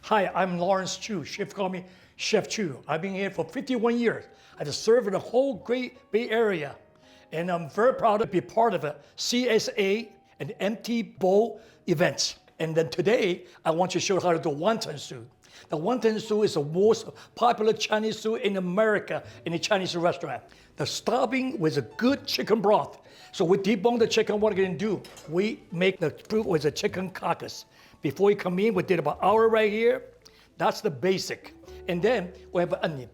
Hi, I'm Lawrence Chu. Chef call me Chef Chu. I've been here for 51 years. I just served in the whole Great Bay Area. And I'm very proud to be part of a CSA and empty bowl events. And then today, I want to show you how to do wonton soup. The wonton soup is the most popular Chinese soup in America in a Chinese restaurant. The stuffing with a good chicken broth. So we debone the chicken. What are we going to do? We make the soup with a chicken carcass. Before you come in, we did about an hour right here. That's the basic. And then we have an onion.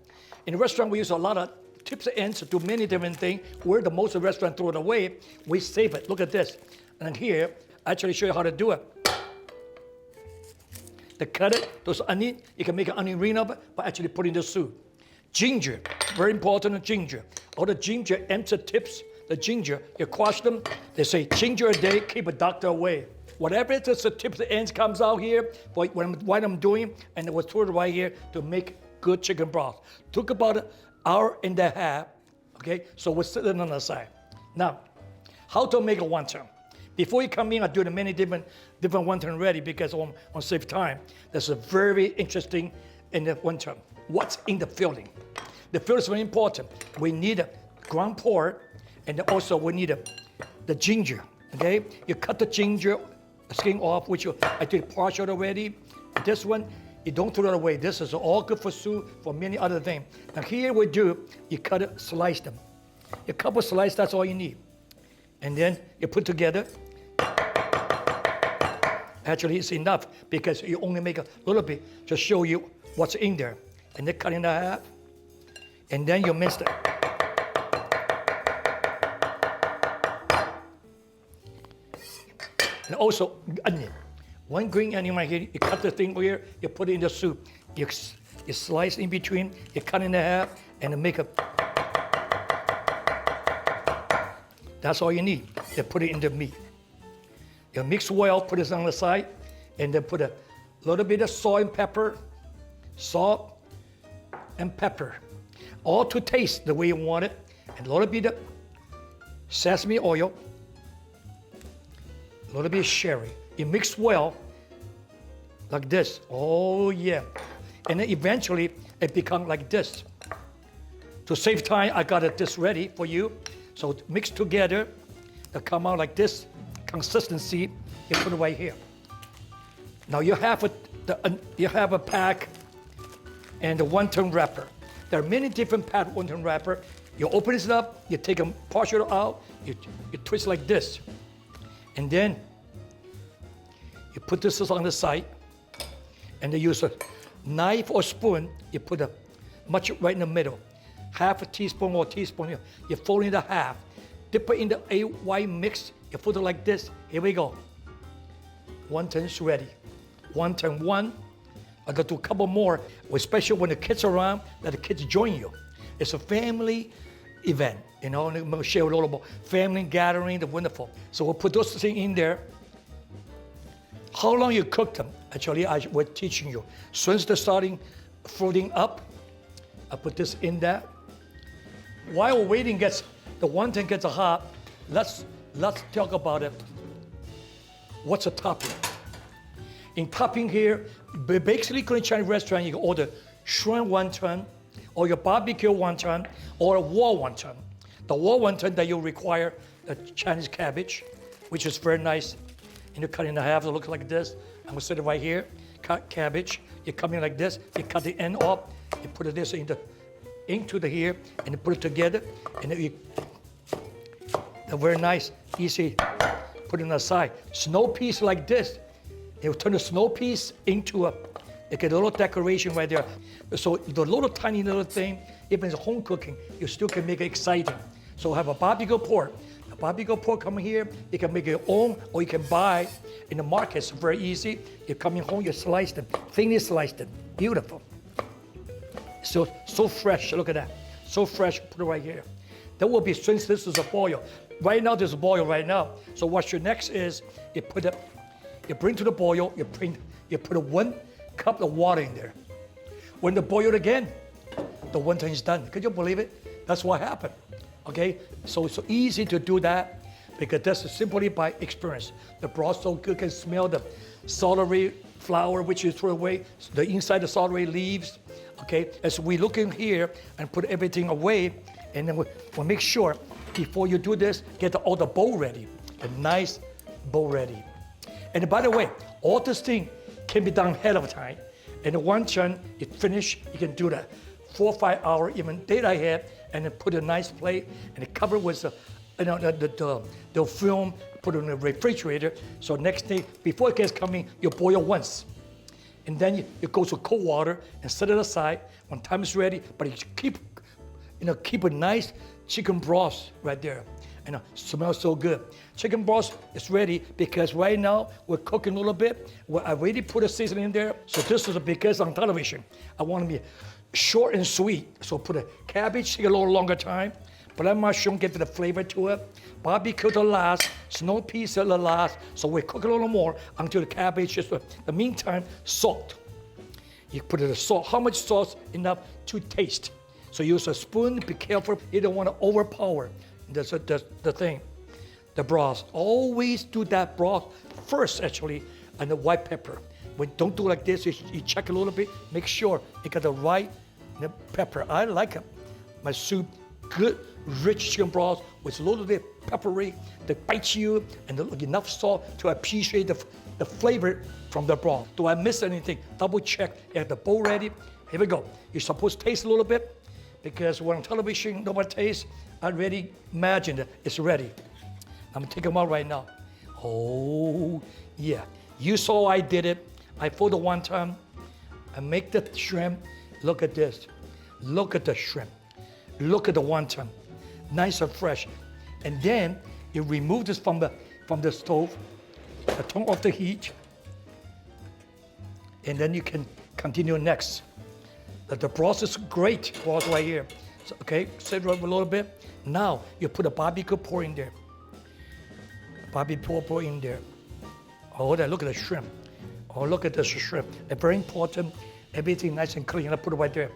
In the restaurant, we use a lot of tips and ends to do many different things. Where the most of the restaurant throw it away, we save it. Look at this. And here, I actually show you how to do it. To cut it, those onion, you can make an onion ring of it, but actually put in the soup. Ginger, very important, ginger. All the ginger ends the tips, the ginger, you crush them. They say ginger a day, keep a doctor away. Whatever it is, the tips, the ends comes out here, what I'm doing, and it was thrown right here to make good chicken broth. Took about an hour and a half, okay? So we're sitting on the side. Now, how to make a wonton? Before you come in, I do the many different wonton ready because on save time. There's a very interesting in the wonton. What's in the filling? The filling is very important. We need a ground pork, and also we need the ginger, okay? You cut the ginger skin off, which I did partial already. This one, you don't throw it away. This is all good for soup, for many other things. Now here we do, you cut it, slice them. A couple slices, that's all you need. And then you put together. Actually, it's enough because you only make a little bit to show you what's in there. And then cut in half. And then you mince it. And also onion. One green onion right here, you cut the thing here, you put it in the soup. You slice in between, you cut in half, and then make a. That's all you need. You put it in the meat. You mix well, put it on the side, and then put a little bit of salt and pepper, all to taste the way you want it, and a little bit of sesame oil, a little bit of sherry. You mix well, like this. Oh yeah. And then eventually it becomes like this. To save time, I got this ready for you. So mix together, to come out like this consistency, you put it right here. Now you have a pack and the wonton wrapper. There are many different pack wonton wrapper. You open it up, you take a partial out, you twist like this. And then you put this on the side, and then use a knife or spoon, you put a much right in the middle. Half a teaspoon or teaspoon, you fold it into half. Dip it in the egg white mix, you put it like this. Here we go. Wonton's ready. Wonton one. I got to do a couple more, especially when the kids are around, let the kids join you. It's a family event, you know, and I'm gonna share a little about family gathering, the wonderful. So we'll put those things in there. How long you cook them? Actually, we're teaching you. Since they're starting floating up, I put this in there. While we're waiting the wonton gets hot, let's talk about it. What's the topping? In topping here, basically in a Chinese restaurant, you can order shrimp wonton, or your barbecue wonton, or a wall wonton. The wall wonton that you require a Chinese cabbage, which is very nice. And you cut it in half, it looks like this. I'm gonna set it right here. Cut cabbage. You come in like this. You cut the end off. You put this into the here, and you put it together. And then they're very nice, easy. Put it on the side. Snow peas like this. You turn the snow peas into you get a little decoration right there. So the little tiny little thing, even it's home cooking, you still can make it exciting. So have a barbecue pork. The barbecue pork come here, you can make your own, or you can buy in the market. It's very easy. You come in home, you slice them, thinly slice them. Beautiful. So fresh, look at that. So fresh, put it right here. That will be, since this is a boil. Right now, there's a boil right now. So what your next is, you bring to the boil, you put 1 cup of water in there. When the boil again, the wonton is done. Could you believe it? That's what happened. Okay, so it's so easy to do that because that's simply by experience. The broth so good, can smell the celery flour which you throw away, the inside is already leaves. Okay, as we look in here and put everything away, and then we'll make sure before you do this, get all the bowl ready, a nice bowl ready. And by the way, all this thing can be done ahead of time. And once it's finished, you can do that 4 or 5 hours, even date ahead, and then put a nice plate and cover with the film, put it in the refrigerator. So next day, before it gets coming, you boil once. And then you go to cold water and set it aside when time is ready. But you keep a nice chicken broth right there. And it smells so good. Chicken broth is ready because right now we're cooking a little bit. I already put a seasoning in there. So this is because on television, I want to be short and sweet. So put a cabbage, take a little longer time. Black mushroom, get the flavor to it. Barbecue to last, snow peas to last. So we cook a little more until the cabbage is, in the meantime, salt. You put the salt, how much salt enough to taste. So use a spoon, be careful, you don't want to overpower the thing, the broth. Always do that broth first actually, and the white pepper. Don't do like this, you check a little bit, make sure you got the right pepper. I like it. My soup, good, rich chicken broth with a little bit peppery that bites you and enough salt to appreciate the flavor from the broth. Do I miss anything? Double check. You have the bowl ready. Here we go. You're supposed to taste a little bit because when on television, nobody tastes. I already imagined it. It's ready. I'm gonna take them out right now. Oh, yeah. You saw I did it. I fold it one time. I make the shrimp. Look at this. Look at the shrimp. Look at the wonton, nice and fresh. And then you remove this from the stove, turn off the heat, and then you can continue next. The broth is great, broth right here. So, okay, set it up a little bit. Now you put a barbecue pour in there. Barbecue pour in there. Oh, look at the shrimp. Oh, look at the shrimp. It's very important. Everything nice and clean. I put it right there.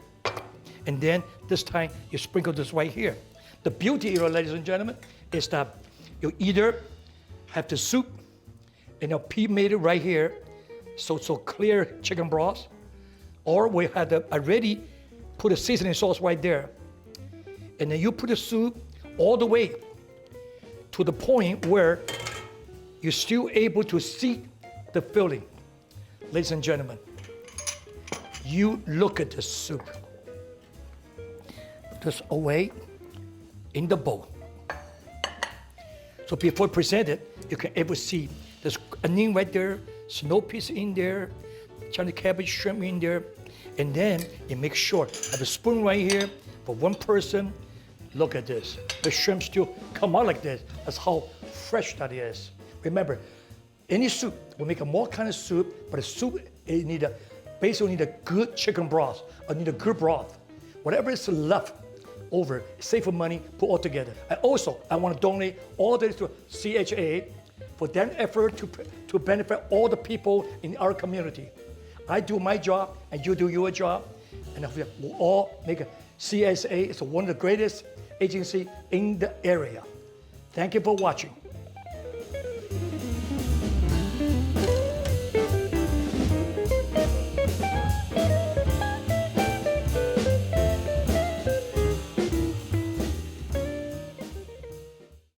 And then this time you sprinkle this right here. The beauty here, ladies and gentlemen, is that you either have the soup and a pea made it right here, so clear chicken broth, or we had already put a seasoning sauce right there. And then you put the soup all the way to the point where you're still able to see the filling. Ladies and gentlemen, you look at the soup. This away in the bowl. So before presented, you can able see there's onion right there, snow peas in there, China cabbage, shrimp in there, and then you make sure have a spoon right here for one person. Look at this. The shrimp still come out like this. That's how fresh that is. Remember, any soup, we make a more kind of soup, but a soup it basically need a good chicken broth or need a good broth. Whatever is left over, save for money, put all together. And also, I want to donate all this to CHA for their effort to benefit all the people in our community. I do my job, and you do your job, and we'll all make a CSA. It's one of the greatest agencies in the area. Thank you for watching.